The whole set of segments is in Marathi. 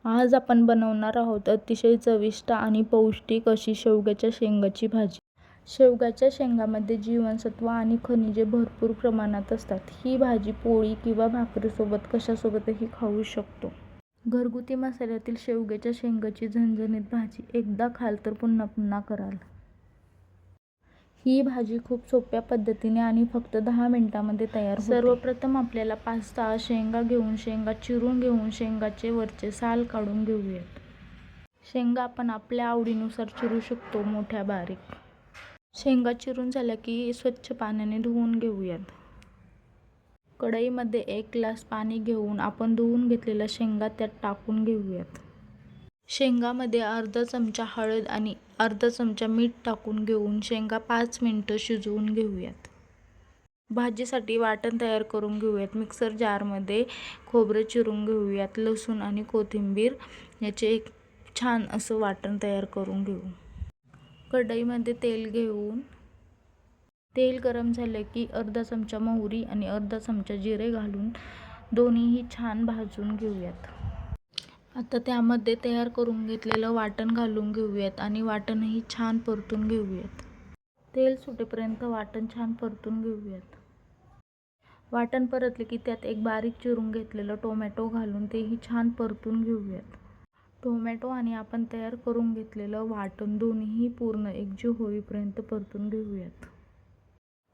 आज आपण बनवणार आहोत अतिशय चविष्ट आणि पौष्टिक अशी शेवग्याच्या शेंगाची भाजी. शेवग्याच्या शेंगामध्ये जीवनसत्व आणि खनिजे भरपूर प्रमाणात असतात. ही भाजी पोळी किंवा भाकरीसोबत कशासोबतही खाऊ शकतो. घरगुती मसाल्यातील शेवग्याच्या शेंगाची झणझणीत भाजी एकदा खाल तर पुन्हा पुन्हा कराल. ही भाजी खूप सोप्या पद्धतीने आणि फक्त 10 मिनिटांमध्ये तयार होते. सर्वप्रथम आपल्याला 5-6 शेंगा घेऊन शेंगा चिरून घेऊन शेंगाचे वरचे साल काढून घेऊयात. शेंगा आपण आपल्या आवडीनुसार चिरू शकतो, मोठ्या बारीक. शेंगा चिरून झाल्या की स्वच्छ पाण्याने धुवून घेऊयात. कढईमध्ये 1 ग्लास पाणी घेऊन आपण धुवून घेतलेल्या शेंगा त्यात टाकून घेऊयात. शेंगामध्ये अर्धा चमचा हळद आणि अर्धा चमचा मीठ टाकून घेऊन शेंगा 5 मिनिटं शिजवून घेऊयात. भाजीसाठी वाटण तयार करून घेऊयात. मिक्सर जारमध्ये खोबरं चिरून घेऊयात. लसूण आणि कोथिंबीर याचे एक छान असं वाटण तयार करून घेऊ. कढईमध्ये तेल घेऊन तेल गरम झालं की अर्धा चमचा मोहरी आणि अर्धा चमचा जिरे घालून दोन्हीही छान भाजून घेऊयात. आता त्यामध्ये तयार करून घेतलेलं वाटण घालून घेऊयात आणि वाटणही छान परतून घेऊयात. तेल सुटेपर्यंत वाटण छान परतून घेऊयात. वाटण परतले की त्यात एक बारीक चिरून घेतलेलं टोमॅटो घालून तेही छान परतून घेऊयात. टोमॅटो आणि आपण तयार करून घेतलेलं वाटण दोन्हीही पूर्ण एकजीव होईपर्यंत परतून घेऊयात.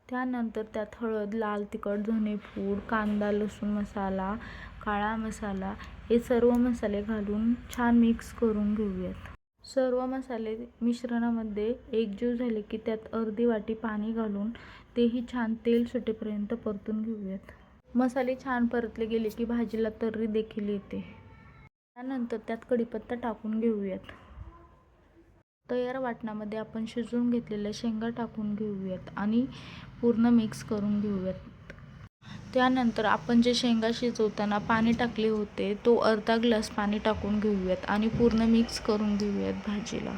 त्यानंतर त्यात हळद, लाल तिखट, धनेपूड, कांदा लसूण मसाला, काळा मसाला हे सर्व मसाले घालून छान मिक्स करून घेऊयात. सर्व मसाले मिश्रणामध्ये एकजीव झाले की त्यात अर्धी वाटी पाणी घालून तेही छान तेल सुटेपर्यंत परतून घेऊयात. मसाले छान परतले गेले की भाजीला तर्री देखील येते. त्यानंतर त्यात कढीपत्ता टाकून घेऊयात. तयार वाटणामध्ये आपण शिजवून घेतलेल्या शेंगा टाकून घेऊयात आणि पूर्ण मिक्स करून घेऊयात. त्यानंतर आपण जे शेंगा शिजवताना पाणी टाकले होते तो अर्धा ग्लास पाणी टाकून घेऊयात आणि पूर्ण मिक्स करून घेऊयात भाजीला.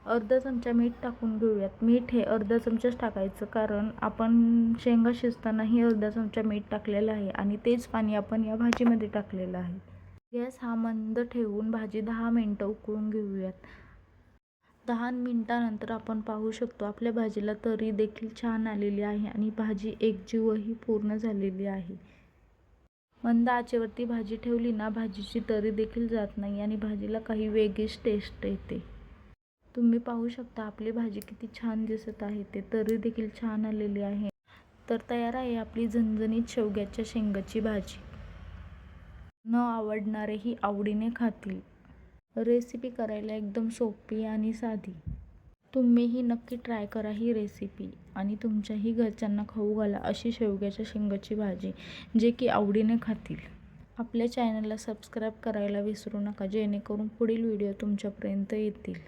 अर्धा चमचा मीठ टाकून घेऊयात. मीठ हे अर्धा चमचाच टाकायचं, कारण आपण शेंगा शिजतानाही अर्धा चमचा मीठ टाकलेलं आहे आणि तेच पाणी आपण या भाजीमध्ये टाकलेलं आहे. गॅस हा मंद ठेवून भाजी 10 मिनिटं उकळून घेऊयात. 10 मिनिटांनंतर आपण पाहू शकतो आपल्या भाजीला तर्री देखील छान आलेली आहे आणि भाजी एकजीवही पूर्ण झालेली आहे. मंद आचेवरती भाजी ठेवली ना, भाजीची तर्री देखील जात नाही आणि भाजीला काही वेगळीच टेस्ट येते. तुम्ही पाहू शकता आपली भाजी किती छान दिसत आहे ते. तर्री देखील छान आलेली आहे. तर तयार आहे आपली झणझणीत शेवग्याच्या शेंगाची भाजी. न आवडणारेही आवडीने खातील. रेसिपी करायला एकदम सोपी आणि साधी. तुम्हीही नक्की ट्राय करा ही रेसिपी आणि तुमच्याही घरच्यांना खाऊ घाला अशी शेवग्याच्या शेंगाची भाजी, जे की आवडीने खातील. आपल्या चॅनलला सबस्क्राईब करायला विसरू नका, जेणेकरून पुढील व्हिडिओ तुमच्यापर्यंत येतील.